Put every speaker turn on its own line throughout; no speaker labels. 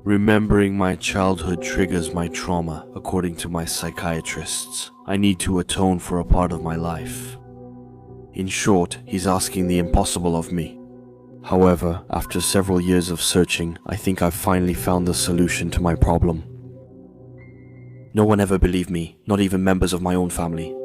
Remembering my childhood triggers my trauma, according to my psychiatrists. I need to atone for a part of my life. In short, he's asking the impossible of me. However, after several years of searching, I think I've finally found the solution to my problem. No one ever believed me, not even members of my own family.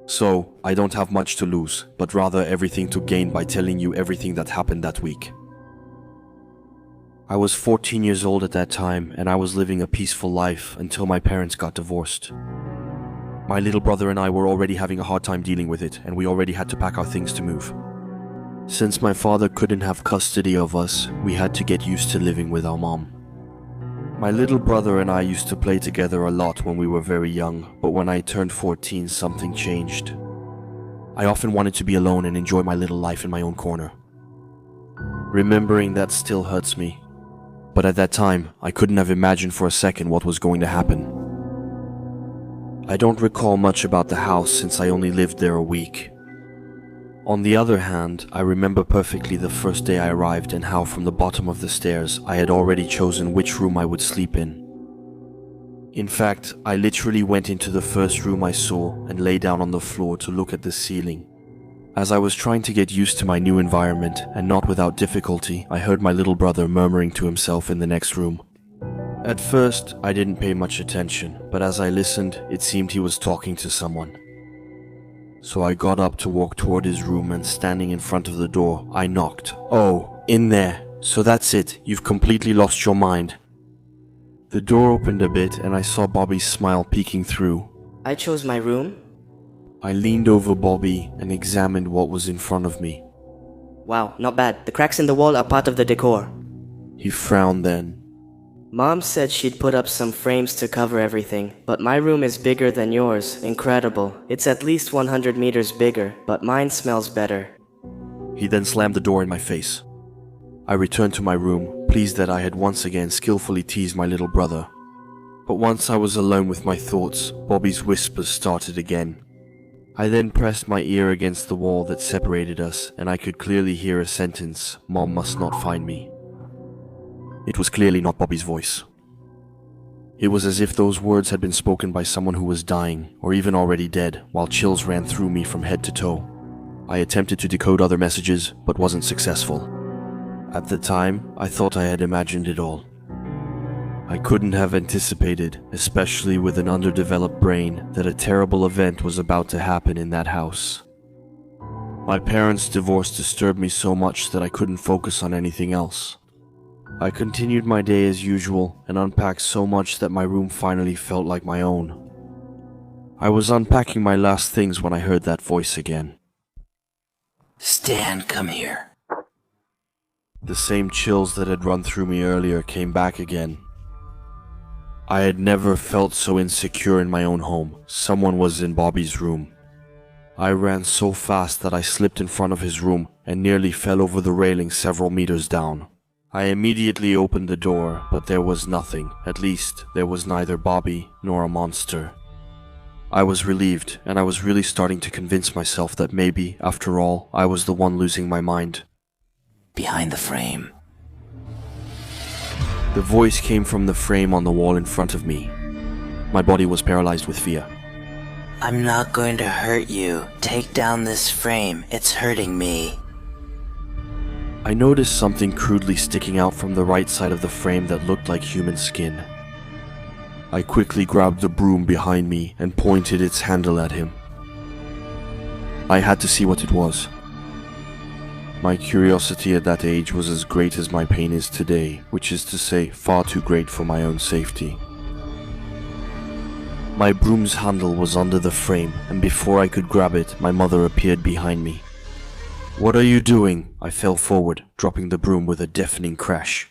So, I don't have much to lose, but rather everything to gain by telling you everything that happened that week. I was 14 years old at that time, and I was living a peaceful life until my parents got divorced. My little brother and I were already having a hard time dealing with it, and we already had to pack our things to move. Since my father couldn't have custody of us, we had to get used to living with our mom. My little brother and I used to play together a lot when we were very young, but when I turned 14, something changed. I often wanted to be alone and enjoy my little life in my own corner. Remembering that still hurts me. But at that time, I couldn't have imagined for a second what was going to happen. I don't recall much about the house since I only lived there a week. On the other hand, I remember perfectly the first day I arrived and how from the bottom of the stairs I had already chosen which room I would sleep in. In fact, I literally went into the first room I saw and lay down on the floor to look at the ceiling. As I was trying to get used to my new environment, and not without difficulty, I heard my little brother murmuring to himself in the next room. At first, I didn't pay much attention, but as I listened, it seemed he was talking to someone. So I got up to walk toward his room, and standing in front of the door, I knocked. "Oh, in there. So that's it. You've completely lost your mind." The door opened a bit, and I saw Bobby's smile peeking through.
I chose my room?
I leaned over Bobby and examined what was in front of me.
Wow, not bad. The cracks in the wall are part of the decor.
He frowned then.
Mom said she'd put up some frames to cover everything, but my room is bigger than yours. Incredible. It's at least 100 meters bigger, but mine smells better.
He then slammed the door in my face. I returned to my room, pleased that I had once again skillfully teased my little brother. But once I was alone with my thoughts, Bobby's whispers started again. I then pressed my ear against the wall that separated us, and I could clearly hear a sentence, "Mom must not find me." It was clearly not Bobby's voice. It was as if those words had been spoken by someone who was dying, or even already dead, while chills ran through me from head to toe. I attempted to decode other messages, but wasn't successful. At the time, I thought I had imagined it all. I couldn't have anticipated, especially with an underdeveloped brain, that a terrible event was about to happen in that house. My parents' divorce disturbed me so much that I couldn't focus on anything else. I continued my day as usual and unpacked so much that my room finally felt like my own. I was unpacking my last things when I heard that voice again.
"Stan, come here."
The same chills that had run through me earlier came back again. I had never felt so insecure in my own home. Someone was in Bobby's room. I ran so fast that I slipped in front of his room and nearly fell over the railing several meters down. I immediately opened the door, but there was nothing. At least, there was neither Bobby nor a monster. I was relieved, and I was really starting to convince myself that maybe, after all, I was the one losing my mind.
"Behind the frame."
The voice came from the frame on the wall in front of me. My body was paralyzed with fear.
"I'm not going to hurt you. Take down this frame. It's hurting me."
I noticed something crudely sticking out from the right side of the frame that looked like human skin. I quickly grabbed the broom behind me and pointed its handle at him. I had to see what it was. My curiosity at that age was as great as my pain is today, which is to say, far too great for my own safety. My broom's handle was under the frame, and before I could grab it, my mother appeared behind me. "What are you doing?" I fell forward, dropping the broom with a deafening crash.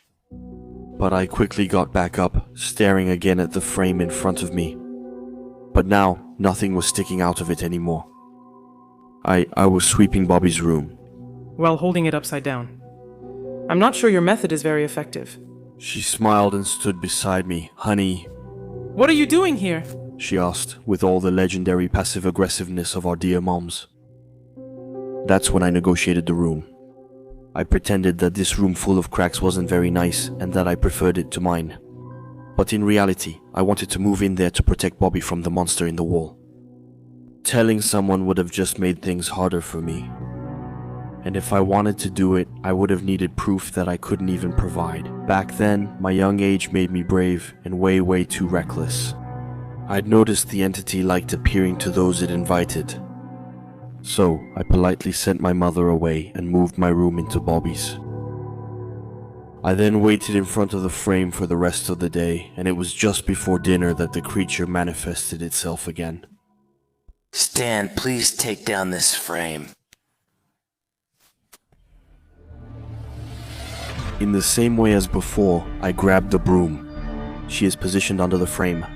But I quickly got back up, staring again at the frame in front of me. But now, nothing was sticking out of it anymore. I was sweeping Bobby's room.
While holding it upside down. I'm not sure your method is very effective.
She smiled and stood beside me. "Honey,"
What are you doing here?
she asked, with all the legendary passive-aggressiveness of our dear moms. That's when I negotiated the room. I pretended that this room full of cracks wasn't very nice and that I preferred it to mine. But in reality, I wanted to move in there to protect Bobby from the monster in the wall. Telling someone would have just made things harder for me. And if I wanted to do it, I would have needed proof that I couldn't even provide. Back then, my young age made me brave and way too reckless. I'd noticed the entity liked appearing to those it invited. So, I politely sent my mother away and moved my room into Bobby's. I then waited in front of the frame for the rest of the day, and it was just before dinner that the creature manifested itself again.
Stan, please take down this frame.
In the same way as before, I grabbed the broom. She is positioned under the frame.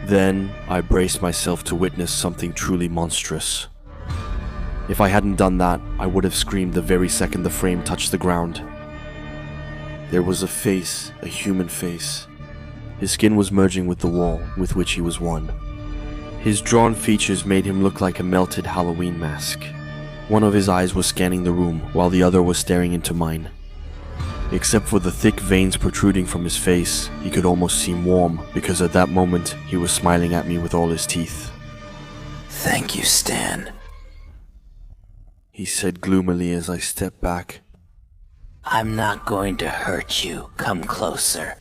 Then, I braced myself to witness something truly monstrous. If I hadn't done that, I would have screamed the very second the frame touched the ground. There was a face, a human face. His skin was merging with the wall with which he was one. His drawn features made him look like a melted Halloween mask. One of his eyes was scanning the room, while the other was staring into mine. Except for the thick veins protruding from his face, he could almost seem warm, because at that moment, he was smiling at me with all his teeth.
Thank you, Stan.
He said gloomily as I stepped back.
I'm not going to hurt you. Come closer.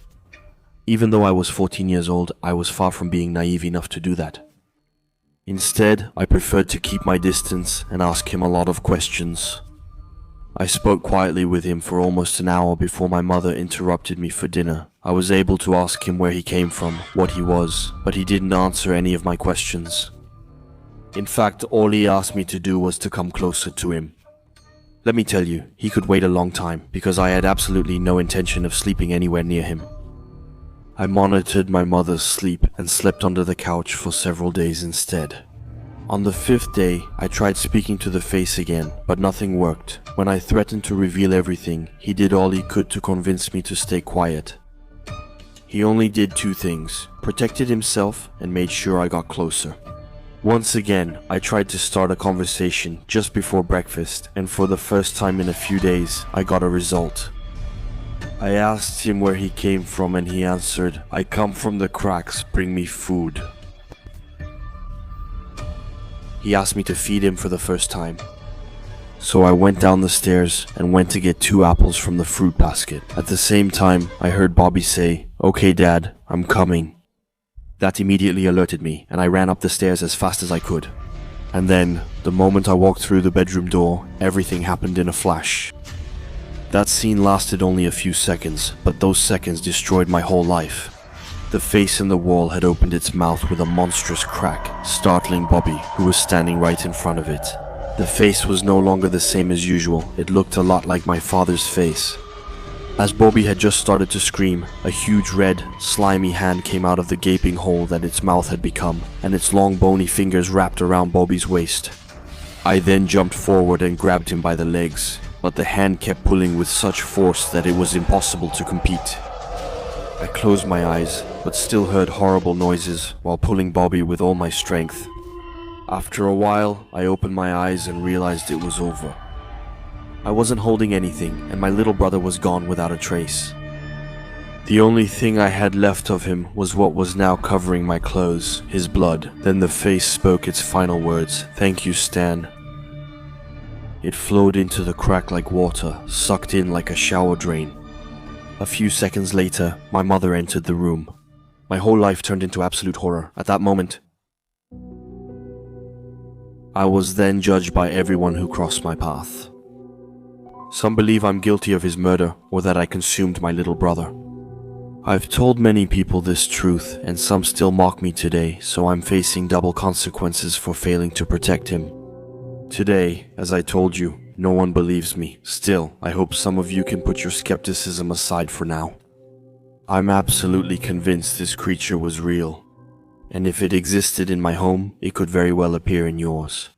Even though I was 14 years old, I was far from being naive enough to do that. Instead, I preferred to keep my distance and ask him a lot of questions. I spoke quietly with him for almost an hour before my mother interrupted me for dinner. I was able to ask him where he came from, what he was, but he didn't answer any of my questions. In fact, all he asked me to do was to come closer to him. Let me tell you, he could wait a long time, because I had absolutely no intention of sleeping anywhere near him. I monitored my mother's sleep and slept under the couch for several days instead. On the 5th day, I tried speaking to the face again, but nothing worked. When I threatened to reveal everything, he did all he could to convince me to stay quiet. He only did two things: protected himself and made sure I got closer. Once again, I tried to start a conversation just before breakfast, and for the first time in a few days, I got a result. I asked him where he came from and he answered, "I come from the cracks, bring me food." He asked me to feed him for the first time. So I went down the stairs and went to get 2 apples from the fruit basket. At the same time, I heard Bobby say, "Okay, Dad, I'm coming." That immediately alerted me, and I ran up the stairs as fast as I could. And then, the moment I walked through the bedroom door, everything happened in a flash. That scene lasted only a few seconds, but those seconds destroyed my whole life. The face in the wall had opened its mouth with a monstrous crack, startling Bobby, who was standing right in front of it. The face was no longer the same as usual. It looked a lot like my father's face. As Bobby had just started to scream, a huge red, slimy hand came out of the gaping hole that its mouth had become, and its long bony fingers wrapped around Bobby's waist. I then jumped forward and grabbed him by the legs, but the hand kept pulling with such force that it was impossible to compete. I closed my eyes, but still heard horrible noises while pulling Bobby with all my strength. After a while, I opened my eyes and realized it was over. I wasn't holding anything, and my little brother was gone without a trace. The only thing I had left of him was what was now covering my clothes, his blood. Then the face spoke its final words, "Thank you, Stan." It flowed into the crack like water, sucked in like a shower drain. A few seconds later, my mother entered the room. My whole life turned into absolute horror at that moment. I was then judged by everyone who crossed my path. Some believe I'm guilty of his murder, or that I consumed my little brother. I've told many people this truth, and some still mock me today, so I'm facing double consequences for failing to protect him. Today, as I told you, no one believes me. Still, I hope some of you can put your skepticism aside for now. I'm absolutely convinced this creature was real, and if it existed in my home, it could very well appear in yours.